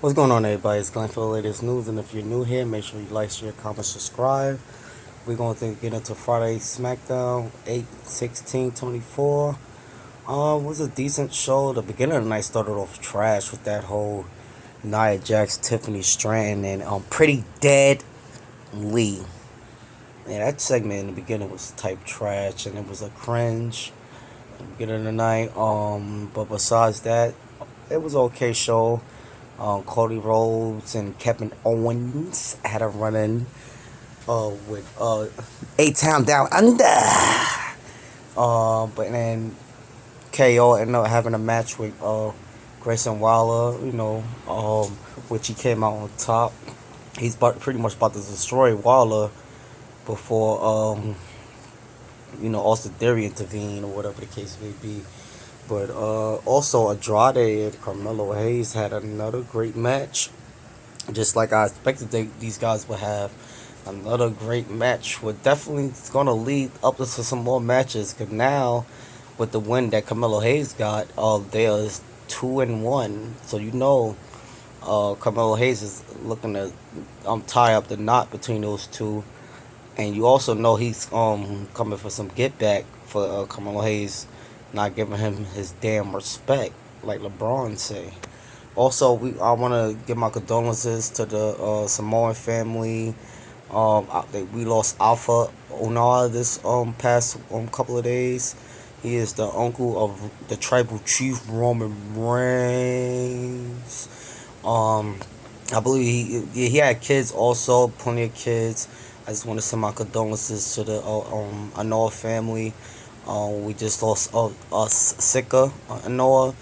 What's going on, everybody? It's Glenn for the latest news, and if you're new here, make sure you like, share, comment, subscribe. We're going to get into Friday SmackDown 8/16/24. It was a decent show. The beginning of the night started off trash with that whole Nia Jax, Tiffany Stratton, and Pretty Dead Lee. Yeah, that segment in the beginning was type trash, and it was a cringe. At the beginning of the night. But besides that, it was an okay show. Cody Rhodes and Kevin Owens had a run in with A-Town Down Under. But then KO ended up having a match with Grayson Waller, which he came out on top. He's pretty much about to destroy Waller before, Austin Theory intervened or whatever the case may be. But also Andrade and Carmelo Hayes had another great match. Just like I expected these guys would have another great match. We're definitely going to lead up to some more matches. Because now, with the win that Carmelo Hayes got, there's 2-1. So Carmelo Hayes is looking to tie up the knot between those two. And you also know he's coming for some get back for Carmelo Hayes not giving him his damn respect, like LeBron say. Also, I want to give my condolences to the Samoan family. We lost Alpha Onar this past couple of days. He is the uncle of the tribal chief Roman Reigns. I believe he had kids also, plenty of kids. I just want to send my condolences to the Anoa family. We just lost Sika Anoa.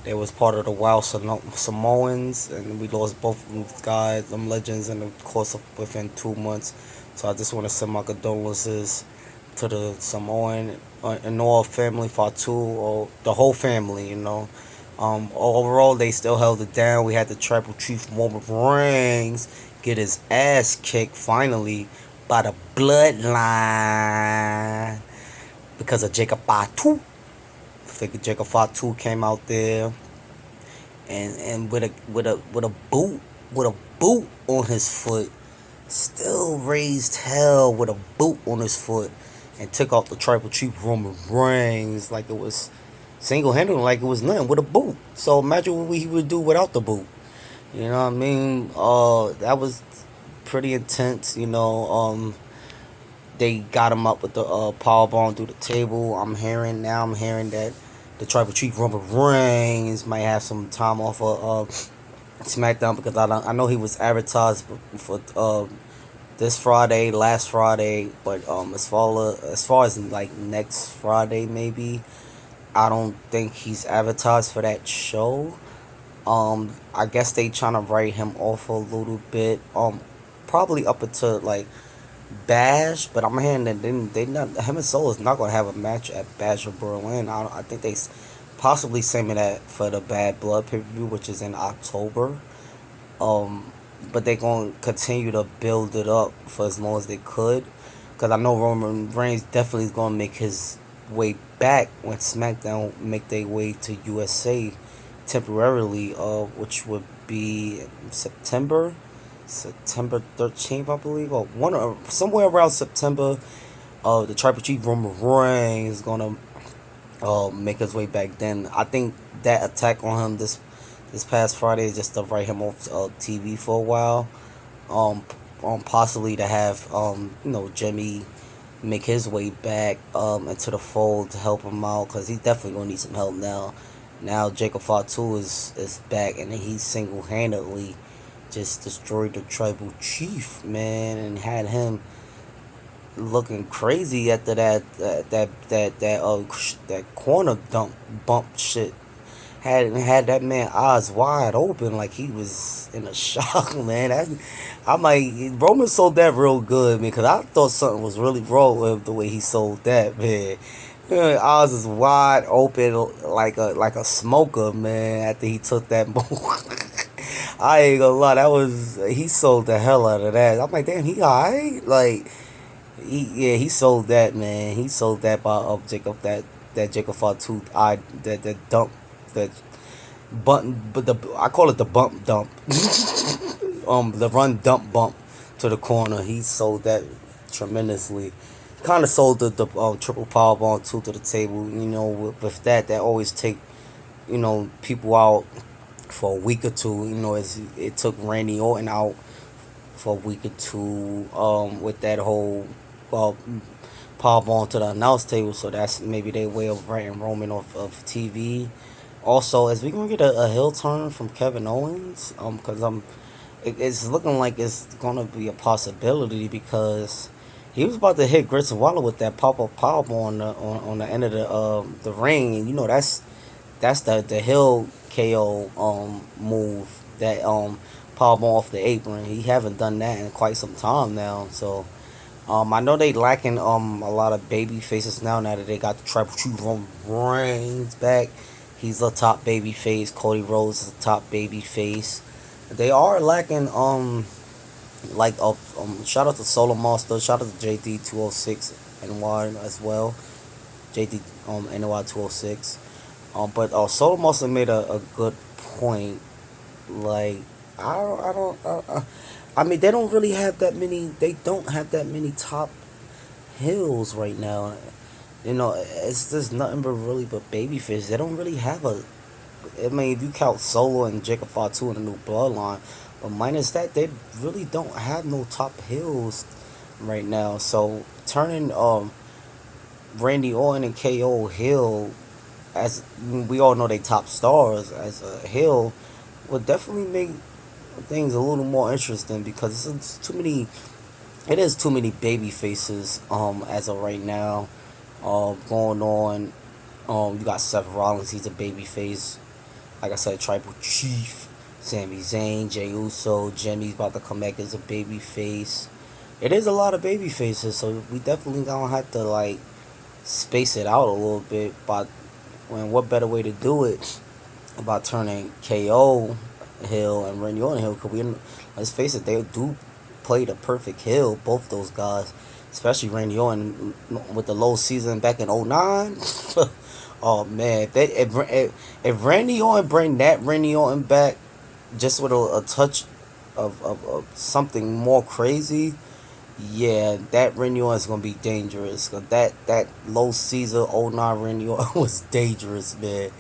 They was part of the Wild Samoans, and we lost both of these guys, them legends, in the course of within 2 months. So I just want to send my condolences to the Samoan Anoa family, Fatu, or the whole family. Overall, they still held it down. We had the tribal chief Roman Reigns get his ass kicked finally by the bloodline because of Jacob Fatu. Jacob Fatu came out there and with a boot on his foot, still raised hell with a boot on his foot, and took out the tribal chief Roman Reigns like it was single-handed, like it was nothing, with a boot. So imagine what he would do without the boot. You know what I mean? That was pretty intense. They got him up with the power bomb through the table. I'm hearing that the tribal chief Roman Reigns might have some time off of SmackDown, because I know he was advertised for this Friday, last Friday, but as far as like next Friday maybe, I don't think he's advertised for that show. I guess they trying to write him off a little bit. Probably up until like Bash, but I'm hearing that they not him and Solo is not gonna have a match at Bash or Berlin. I think they possibly saving that for the Bad Blood pay-per-view, which is in October. But they gonna continue to build it up for as long as they could, because I know Roman Reigns definitely is gonna make his way back when SmackDown make their way to USA temporarily, which would be September 13th, I believe, or somewhere around September. The tribal chief Roman Reigns is gonna make his way back then. I think that attack on him this past Friday is just to write him off TV for a while. Possibly to have Jimmy make his way back into the fold to help him out, because he's definitely gonna need some help now. Now Jacob Fatu is back, and he single-handedly just destroyed the tribal chief, man, and had him looking crazy after that corner bump shit. Had that man eyes wide open like he was in a shock, man. Roman sold that real good, man, because I thought something was really wrong with the way he sold that, man. Eyes is wide open like a smoker, man, after he took that move. I ain't gonna lie, he sold the hell out of that. I'm like, damn, he alright? Like, he sold that, man. He sold that by Jacob Fatu, that dunk, that but the I call it the bump dump. The run dump bump to the corner. He sold that tremendously. Kind of sold the triple power bomb two to the table. With that always take people out for a week or two. As it took Randy Orton out for a week or two. With that whole uh, power bomb to the announce table. So that's maybe their way of writing Roman off of TV. Also, is we gonna get a heel turn from Kevin Owens? Because it's looking like it's gonna be a possibility because he was about to hit Grits and Waller with that pop up powerbomb on the end of the ring, and that's the heel KO move that powerbomb off the apron. He haven't done that in quite some time now, so. I know they lacking a lot of baby faces now that they got the Tribal Chief Reigns back. He's a top baby face. Cody Rhodes is a top baby face. They are lacking shout out to Solo Monster, shout out to JD 206 NY as well. JD NY 206. But Solo Monster made a good point. Like I mean, they don't really have that many. They don't have that many top hills right now. It's just nothing but really but babyfish. They don't really have a. I mean, if you count Solo and Jacob Fatu in the new bloodline, but minus that, they really don't have no top hills right now. So turning Randy Orton and KO Hill, as we all know, they top stars as a hill, would definitely make things a little more interesting because it's too many. It is too many baby faces as of right now going on. You got Seth Rollins, he's a baby face. Like I said, Tribal Chief, Sami Zayn, Jey Uso, Jimmy's about to come back as a baby face. It is a lot of baby faces, so we definitely gonna have to space it out a little bit. But what better way to do it about turning KO Hill and Randy Orton Hill? Because let's face it, they do play the perfect hill, both those guys, especially Randy Orton with the low season back in '09. Oh man, if Randy Orton bring that Randy Orton back just with a touch of something more crazy, yeah, that Randy Orton is gonna be dangerous. Cause that low season '09 Randy Orton was dangerous, man.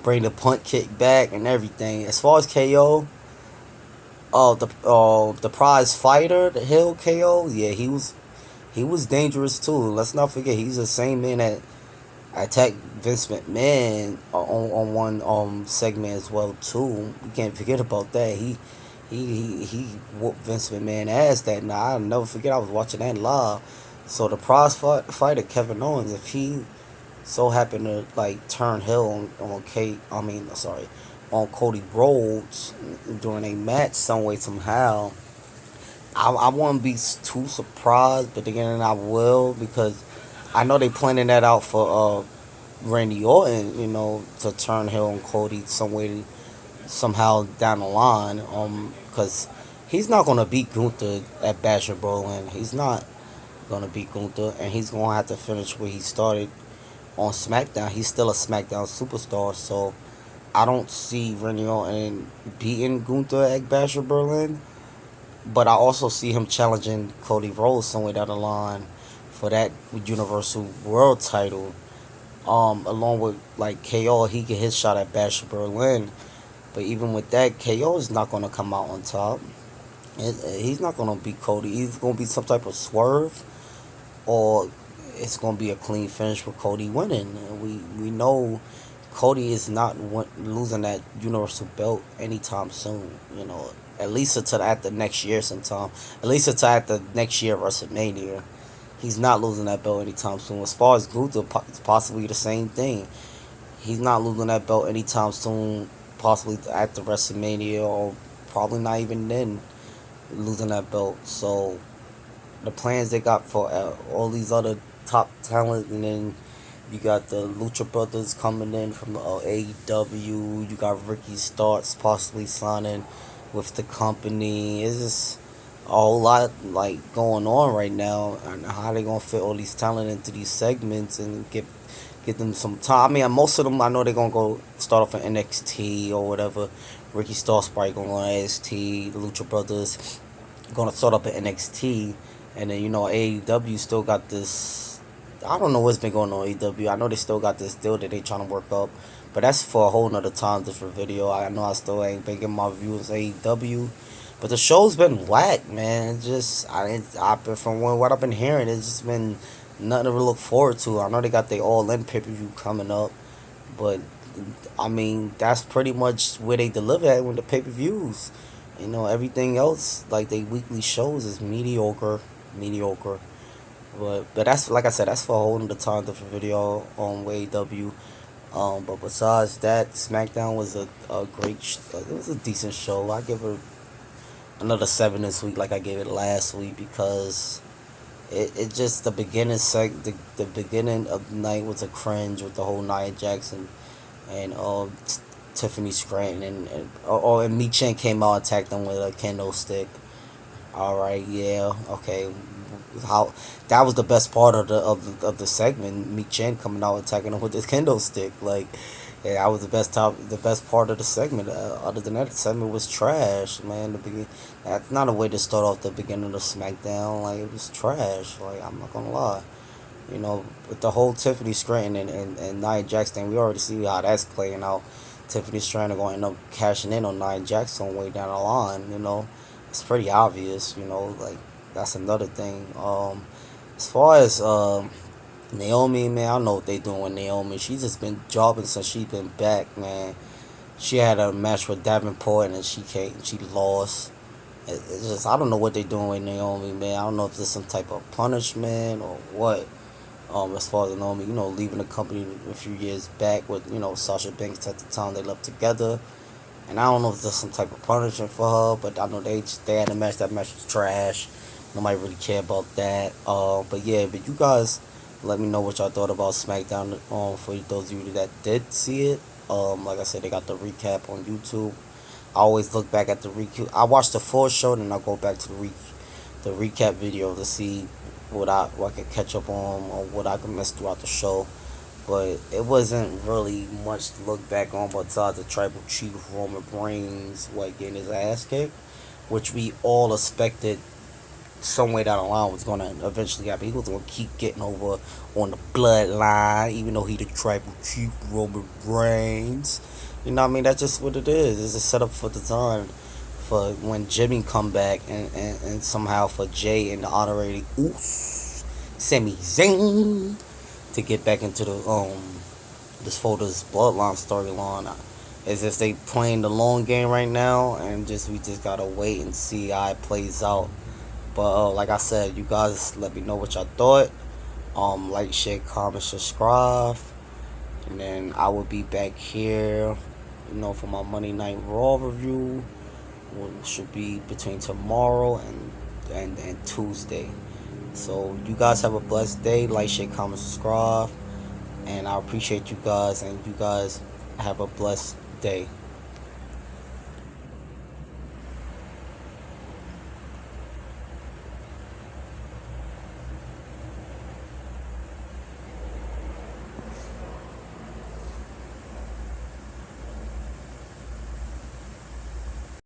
Bring the punt kick back and everything. As far as KO, the prize fighter, the Hill KO, yeah, he was dangerous too. Let's not forget he's the same man that attacked Vince McMahon on one segment as well too. We can't forget about that. He whooped Vince McMahon ass that night. I'll never forget. I was watching that live. So the prize fighter Kevin Owens, if he so happened to turn heel on Cody Rhodes during a match some way somehow, I wouldn't be too surprised, but again I will because I know they planning that out for Randy Orton, to turn heel on Cody some way somehow down the line, because he's not gonna beat Gunther at Bash of Berlin. He's not gonna beat Gunther, and he's gonna have to finish where he started on SmackDown. He's still a SmackDown superstar, so I don't see Randy Orton beating Gunther at Bash of Berlin. But I also see him challenging Cody Rhodes somewhere down the line for that Universal World title. Along with KO, he get his shot at Bash of Berlin. But even with that, KO is not gonna come out on top. He's not gonna beat Cody. He's gonna be some type of swerve, or it's gonna be a clean finish with Cody winning. We know Cody is not losing that Universal belt anytime soon. At least until after next year sometime. At least until after next year WrestleMania. He's not losing that belt anytime soon. As far as Gunther, it's possibly the same thing. He's not losing that belt anytime soon. Possibly after WrestleMania, or probably not even then losing that belt. So the plans they got for all these other top talent, and then you got the Lucha Brothers coming in from AEW. You got Ricky Starks possibly signing with the company. It's just a whole lot going on right now, and how they gonna fit all these talent into these segments and Get them some time. I mean, most of them I know they're gonna go start off in NXT or whatever. Ricky Starks probably gonna go on NXT. The Lucha Brothers gonna start up at NXT, and then AEW still got this. I don't know what's been going on AEW. I know they still got this deal that they trying to work up, but that's for a whole nother time, different video. I know I still ain't been getting my views AEW, but the show's been whack, man. I've been from what I've been hearing, it's just been nothing to really look forward to. I know they got their All In pay-per-view coming up, but I mean that's pretty much where they deliver at with the pay-per-views. Everything else like they weekly shows is mediocre. But that's like I said, that's for a whole other time, different video on AEW. But besides that, SmackDown was a great. It was a decent show. I give it another 7 this week, like I gave it last week, because it just the beginning the beginning of the night was a cringe with the whole Nia Jackson and Tiffany Scranton and Mi Chen came out and attacked them with a kendo stick. All right, yeah, okay. How that was the best part of the segment. Mi Chen coming out attacking him with this kendo stick, like. Yeah, that was the best part of the segment. Other than that, the segment was trash, man. That's not a way to start off the beginning of SmackDown. Like it was trash. Like I'm not gonna lie. With the whole Tiffany Stratton and Nia Jackson, we already see how that's playing out. Tiffany Stratton going to end up cashing in on Nia Jackson way down the line. It's pretty obvious. Like that's another thing. As far as Naomi, man, I don't know what they doing with Naomi. She's just been jobbing since she's been back, man. She had a match with Davenport and she lost. It's just I don't know what they doing with Naomi, man. I don't know if there's some type of punishment or what. As far as Naomi, leaving the company a few years back with Sasha Banks at the time they left together, and I don't know if there's some type of punishment for her, but I know they had a match. That match was trash. Nobody really care about that. But you guys. Let me know what y'all thought about SmackDown. For those of you that did see it, like I said, they got the recap on YouTube. I always look back at the recap. I watch the full show, then I go back to the recap video to see what I can catch up on or what I can miss throughout the show. But it wasn't really much to look back on besides the Tribal Chief Roman Reigns getting his ass kicked, which we all expected some way down the line was gonna eventually happen. He was gonna keep getting over on the bloodline, even though he the Tribal Chief Roman Reigns. You know what I mean? That's just what it is. It's a setup for the time for when Jimmy come back and somehow for Jay and the honorary Sami Zayn to get back into the this Folders bloodline storyline. It's just they playing the long game right now, and we just gotta wait and see how it plays out. But like I said, you guys let me know what y'all thought. Like, share, comment, subscribe. And then I will be back here, for my Monday Night Raw review. Which should be between tomorrow and Tuesday. So you guys have a blessed day. Like, share, comment, subscribe. And I appreciate you guys, and you guys have a blessed day.